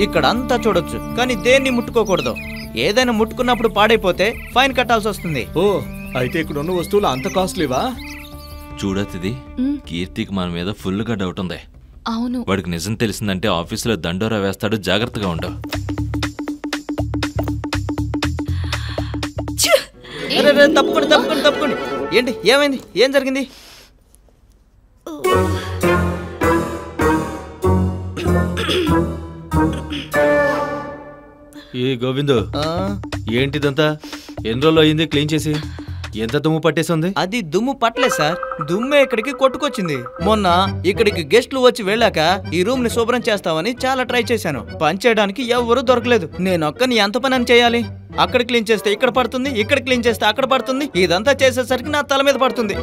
ఇక్కడ అంతా చూడొచ్చు, కానీ దేన్ని ముట్టుకోకూడదు. ఏదైనా ముట్టుకున్నప్పుడు పాడైపోతే ఫైన్ కట్టాల్సి వస్తుంది. ఓ, అయితే ఇక్కడ ఉన్న వస్తువులు అంత కాస్ట్లీవా? చూడతిది, కీర్తికి మన మీద ఫుల్ గా డౌట్ ఉంది. అవును, వాడికి నిజం తెలిసిందంటే ఆఫీసులో దండోరా వేస్తాడు, జాగ్రత్తగా ఉండవు. తప్పుకోండి తప్పుకోండి తప్పుకోండి. ఏంటి, ఏమైంది, ఏం జరిగింది? ఏ గోవిందు, ఏంటిదంతా? ఎన్ని రోజులు అయింది క్లీన్ చేసి? ఎంత దుమ్ము పట్టేసింది? అది దుమ్ము పట్టలేదు సార్, దుమ్మే ఇక్కడికి కొట్టుకొచ్చింది. మొన్న ఇక్కడికి గెస్ట్లు వచ్చి వెళ్ళాక ఈ రూమ్ ని శుభ్రం చేస్తామని చాలా ట్రై చేశాను. పని చేయడానికి ఎవరూ దొరకలేదు. నేను ఒక్కని ఎంత పని అని చేయాలి? అక్కడ క్లీన్ చేస్తే ఇక్కడ పడుతుంది, ఇక్కడ క్లీన్ చేస్తే అక్కడ పడుతుంది. ఇదంతా చేసేసరికి నా తల మీద పడుతుంది.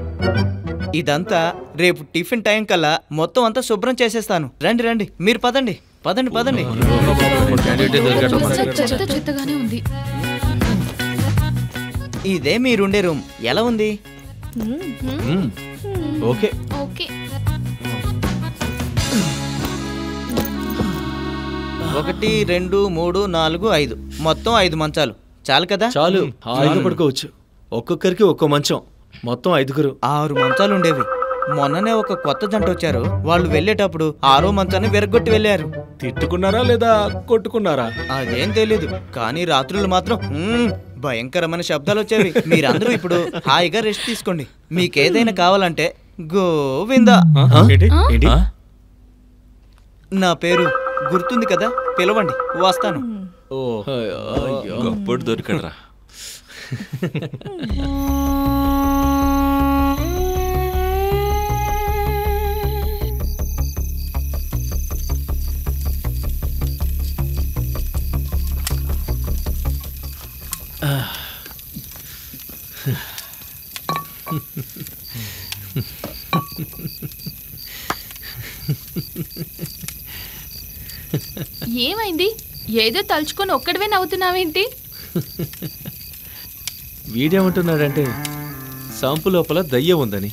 ఇదంతా రేపు టిఫిన్ టైం కల్లా మొత్తం అంతా శుభ్రం చేసేస్తాను. రండి రండి, మీరు పదండి పదండి పదండి. చెత్తగానే ఉంది. ఇదే మీరుండే రూమ్. ఎలా ఉంది? Okay okay. 1 2 3 4 5 మొత్తం 5 మంచాలు చాలు కదా? చాలు, హాయిగా పడుకోవచ్చు. ఒక్కొక్కరికి ఒక్కో మంచం, మొత్తం 5. 6 మంచాలు ఉండేవి. మొన్ననే ఒక కొత్త జంట వచ్చారు. వాళ్ళు వెళ్ళేటప్పుడు 6వ మంచాన్ని విరగొట్టి వెళ్ళారు. తిట్టుకున్నారా లేదా కొట్టుకున్నారా? అదేం తెలీదు, కానీ రాత్రులు మాత్రం భయంకరమైన శబ్దాలు వచ్చేవి. మీరందరూ ఇప్పుడు హాయిగా రెస్ట్ తీసుకోండి. మీకేదైనా కావాలంటే గోవిందా. నా పేరు గుర్తుంది కదా, పిలవండి, వస్తాను. గొప్పడు దొరికడరా. ఏమైంది? ఏదో తలుచుకొని ఒక్కడివే నవ్వుతున్నావేంటి? వీడేమంటున్నాడంటే సంపు లోపల దయ్యం ఉందని.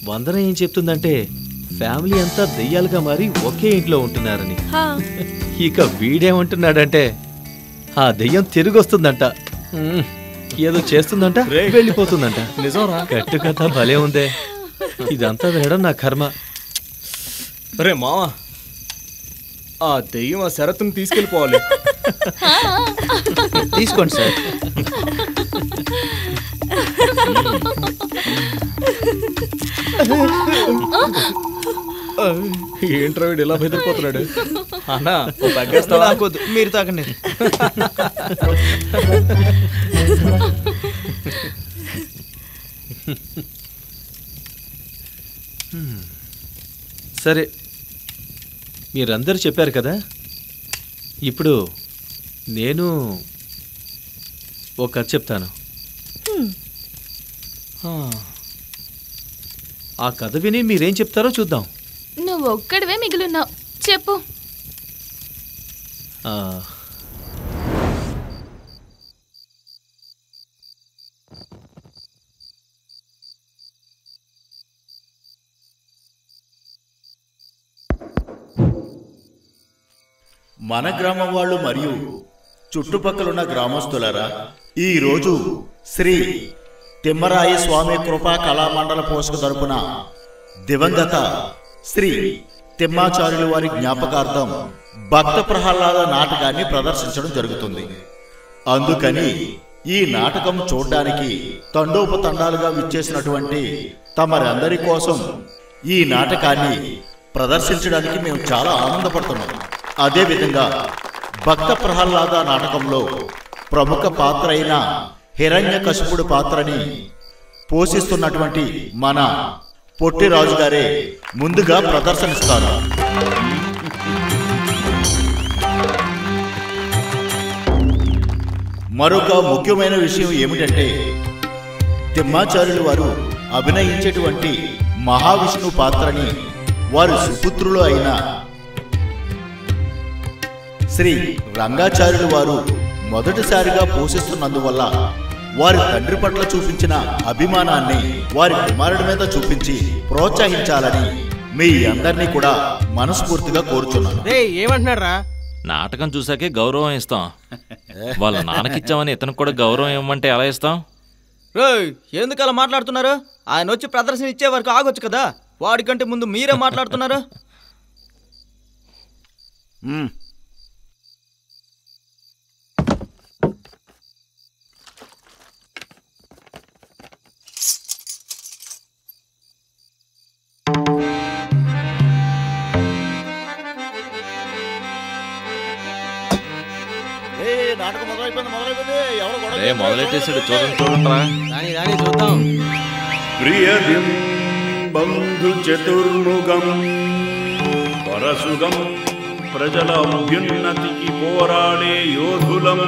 వందన ఏం చెప్తుందంటే ఫ్యామిలీ అంతా దయ్యాలుగా మారి ఒకే ఇంట్లో ఉంటున్నారని. ఇక వీడేమంటున్నాడంటే ఆ దయ్యం తిరిగి వస్తుందంట, ఏదో చేస్తుందంట, వెళ్ళిపోతుందంట. నిజంరా? కట్టు కథ భలే ఉందే. ఇదంతా వినడం నా కర్మ. రే మావా, ఆ దెయ్యం ఆ శరత్తుని తీసుకెళ్ళిపోవాలి. తీసుకోండి సార్. ఏంట్రా వీడు ఇలా బెదిరిపోతున్నాడు? అన్నా, మీరు తాకండి. సరే, మీరందరూ చెప్పారు కదా, ఇప్పుడు నేను ఒక కథ చెప్తాను. ఆ కథ విని మీరేం చెప్తారో చూద్దాం. నువ్వు ఒక్కడివే మిగిలిన్నావు, చెప్పు. మన గ్రామం వాళ్ళు మరియు చుట్టుపక్కలున్న గ్రామస్తులారా, ఈరోజు శ్రీ తిమ్మరాయ స్వామి కృపా కళామండల పోషక తరపున దివంగత శ్రీ తిమ్మాచార్యుల వారి జ్ఞాపకార్థం భక్త ప్రహ్లాద నాటకాన్ని ప్రదర్శించడం జరుగుతుంది. అందుకని ఈ నాటకం చూడడానికి తండోపతండాలుగా విచ్చేసినటువంటి తమరందరి కోసం ఈ నాటకాన్ని ప్రదర్శించడానికి మేము చాలా ఆనందపడుతున్నాం. అదేవిధంగా భక్త ప్రహ్లాద నాటకంలో ప్రముఖ పాత్ర అయిన హిరణ్యకశిపుడు పాత్రని పోషిస్తున్నటువంటి మన పొట్టిరాజు గారే ముందుగా ప్రదర్శనిస్తారు. మరొక ముఖ్యమైన విషయం ఏమిటంటే, తిమ్మాచార్యులు వారు అభినయించేటువంటి మహావిష్ణు పాత్రని వారి సుపుత్రులు అయిన శ్రీ రంగాచార్యులు వారు మొదటిసారిగా పోషిస్తున్నందువల్ల వారి తండ్రి పట్ల చూపించిన అభిమానాన్ని వారి కుమారుడి మీద చూపించి ప్రోత్సహించాలని మీ అందరినీ కూడా మనస్ఫూర్తిగా కోరుచున్నాను. ఏమంటున్నారా? నాటకం చూసాకే గౌరవం ఇస్తాం. వాళ్ళ నాన్నకిచ్చామని ఇతనికి కూడా గౌరవం ఇవ్వమంటే ఎలా ఇస్తాం? రేయ్, ఎందుకు అలా మాట్లాడుతున్నారు? ఆయన వచ్చి ప్రదర్శన ఇచ్చే వరకు ఆగొచ్చు కదా. వాడికంటే ముందు మీరే మాట్లాడుతున్నారు. నాటకం మొదలైపోయింది. ఎవరు గొడవ రే మొదలెట్టేసాడు, చూడండి చూడండిరా. రాని చూద్దాం. ప్రియదిం బంధు చతుర్ముఖం పరశుగం ప్రజల అభ్యున్నతికి పోరాడే యోధులం.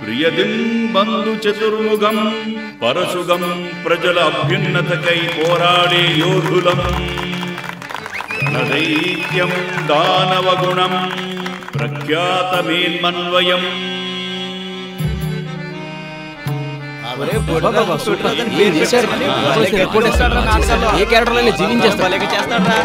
ప్రియదిం బంధు చతుర్ముఖం పరశుగం ప్రజల అభ్యున్నతకై పోరాడే యోధులం. రణదైత్యం దానవగుణం ప్రఖ్యాతమేన్మన్వయం. ఏ క్యారెక్టర్లో జీవించేస్తాడు. చేస్తాడ్రా.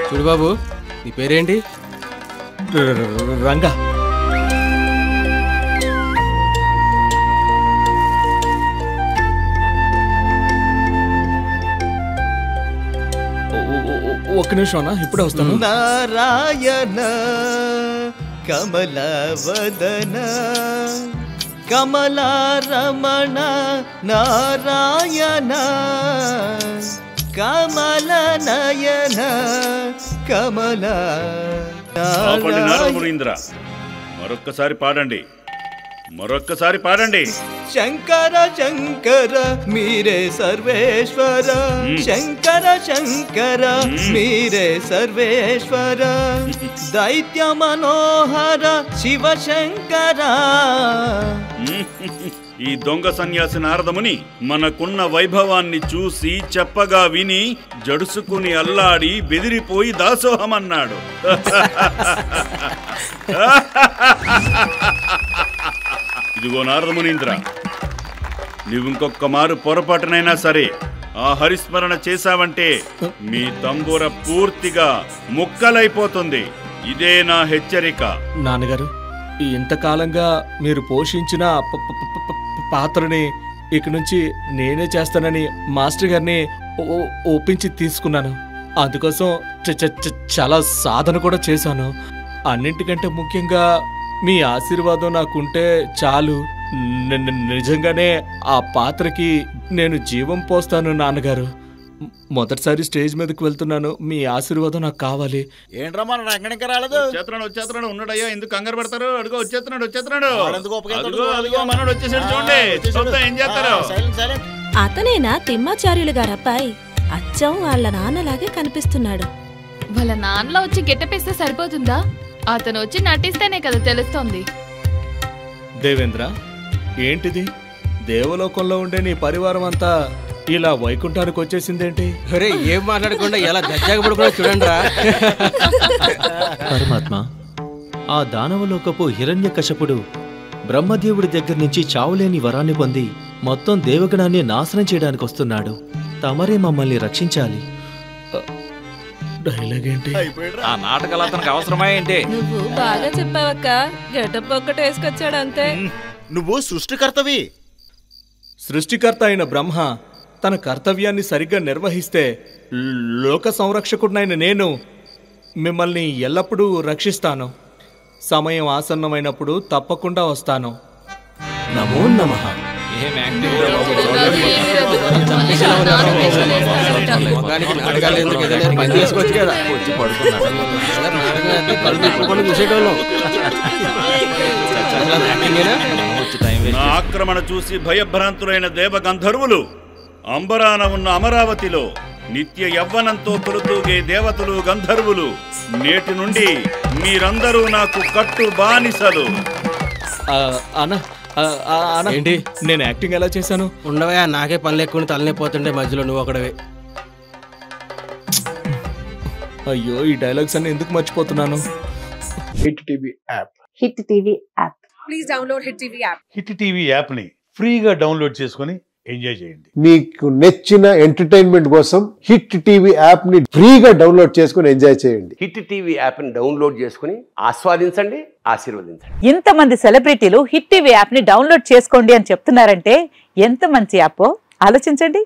చూడు బాబు, నీ పేరేంటి? రంగా. ఒక్క నిమిషం అన్న, ఇప్పుడే వస్తాను. నారాయణ కమలవదన కమలారమణ నారాయణ కమల నయన కమల ఆపండి నారదమునీంద్ర, మరొక్కసారి పాడండి, మరొక్కసారి పాడండి. శంకర శంకర మీరే సర్వేశ్వర, శంకర శంకర మీరే సర్వేశ్వర, దైత్య మనోహర శివ శంకర. ఈ దొంగ సన్యాసి నారదముని మనకున్న వైభవాన్ని చూసి చెప్పగా విని జడుసుకుని అల్లాడి బెదిరిపోయి దాసోహమన్నాడు. ఇదిగో నారదమునీంద్ర, నువ్వు ఇంకొక మారు పొరపాటునైనా సరే ఆ హరిస్మరణ చేశావంటే మీ తంబూర పూర్తిగా ముక్కలైపోతుంది. ఇదే నా హెచ్చరిక. నాన్నగారు, ఇంతకాలంగా మీరు పోషించిన పాత్రని ఇక నుంచి నేనే చేస్తానని మాస్టర్ గారిని ఒప్పించి తీసుకున్నాను. అందుకోసం చాలా సాధన కూడా చేశాను. అన్నింటికంటే ముఖ్యంగా మీ ఆశీర్వాదం నాకుంటే చాలు. నిజంగానే ఆ పాత్రకి నేను జీవం పోస్తాను నాన్నగారు. మొదటిసారి స్టేజ్ మీదకి వెళ్తున్నాను, మీ ఆశీర్వాదం నాకు కావాలి. ఏంట్రా మన రంగనికి రాలేదు? వచ్చేస్తున్నాడు ఉన్నాడయ్యా, ఎందుకు కంగారు పడతారు? అడుగో వచ్చేస్తున్నాడు. అదిగో మనోడు వచ్చేసాడు, చూడండి. చూద్దాం ఏం చేస్తారో. అతనేనా తిమ్మాచార్యులు గారబ్బాయి? అచ్చం వాళ్ళ నాన్నలాగే కనిపిస్తున్నాడు. వాళ్ళ నాన్నలో వచ్చి గెట్టపేస్తే సరిపోతుందా? అతను వచ్చి నటిస్తేనే కదా తెలుస్తోంది. దేవేంద్ర, ఏంటిది? దేవలోకంలో ఉండే నీ పరివారం అంతా ఇలా వైకుంఠానికి వచ్చేసిందేంటి? అరే, ఏం మాట్లాడకుండా ఎలా దర్జాగా పడుకున్నా చూడండి రా. పరమాత్మ, ఆ దానవలోకపు హిరణ్యకశపుడు బ్రహ్మదేవుడి దగ్గర నుంచి చావులేని వరాన్ని పొంది మొత్తం దేవగణాన్ని నాశనం చేయడానికి వస్తున్నాడు. తమరే మమ్మల్ని రక్షించాలి. డైలాగ్ ఏంటి? ఆ నాటకాలు అతనికి అవసరమా ఏంటి? నువ్వు బాగా చెప్పావక్క. గెటప్ ఒక్కటి వేసుకొచ్చాడు అంతే. నువ్వు సృష్టికర్తవి. సృష్టికర్త అయిన బ్రహ్మ తన కర్తవ్యాన్ని సరిగ్గా నిర్వహిస్తే లోక సంరక్షకుడినైన నేను మిమ్మల్ని ఎల్లప్పుడూ రక్షిస్తాను. సమయం ఆసన్నమైనప్పుడు తప్పకుండా వస్తాను. నమో నమః. ఏం యాక్టింగ్ రా బాబు. వచ్చి పడుకున్నాడు. నా ఆక్రమణ చూసి భయభ్రాంతులైన దేవగంధర్వులు అంబరాన ఉన్న అమరావతిలో నిత్య యవ్వనంతో తొలుతూగే దేవతలు గంధర్వులు నేటి నుండి మీరందరూ నాకు కట్టు బానిసలు. ఏంటి నేను యాక్టింగ్ ఎలా చేశాను? ఉండవా, నాకే పనులు ఎక్కువ తలనైపోతుండే మధ్యలో నువ్వు ఒకడవే. అయ్యో, ఈ డైలాగ్స్ అన్ని ఎందుకు మర్చిపోతున్నాను? Hit TV app hit TV app. Please download hit TV app. Hit TV యాప్ని ఫ్రీగా డౌన్లోడ్ చేసుకొని ఎంజాయ్ చేయండి. మీకు నచ్చిన ఎంటర్టైన్మెంట్ కోసం హిట్ టీవీ యాప్ ని ఫ్రీగా డౌన్లోడ్ చేసుకొని ఎంజాయ్ చేయండి. హిట్ టీవీ యాప్ ని డౌన్లోడ్ చేసుకుని ఆస్వాదించండి, ఆశీర్వదించండి. ఇంతమంది సెలబ్రిటీలు హిట్ టీవీ యాప్ ని డౌన్లోడ్ చేసుకోండి అని చెప్తున్నారంటే ఎంత మంచి యాప్ ఆలోచించండి.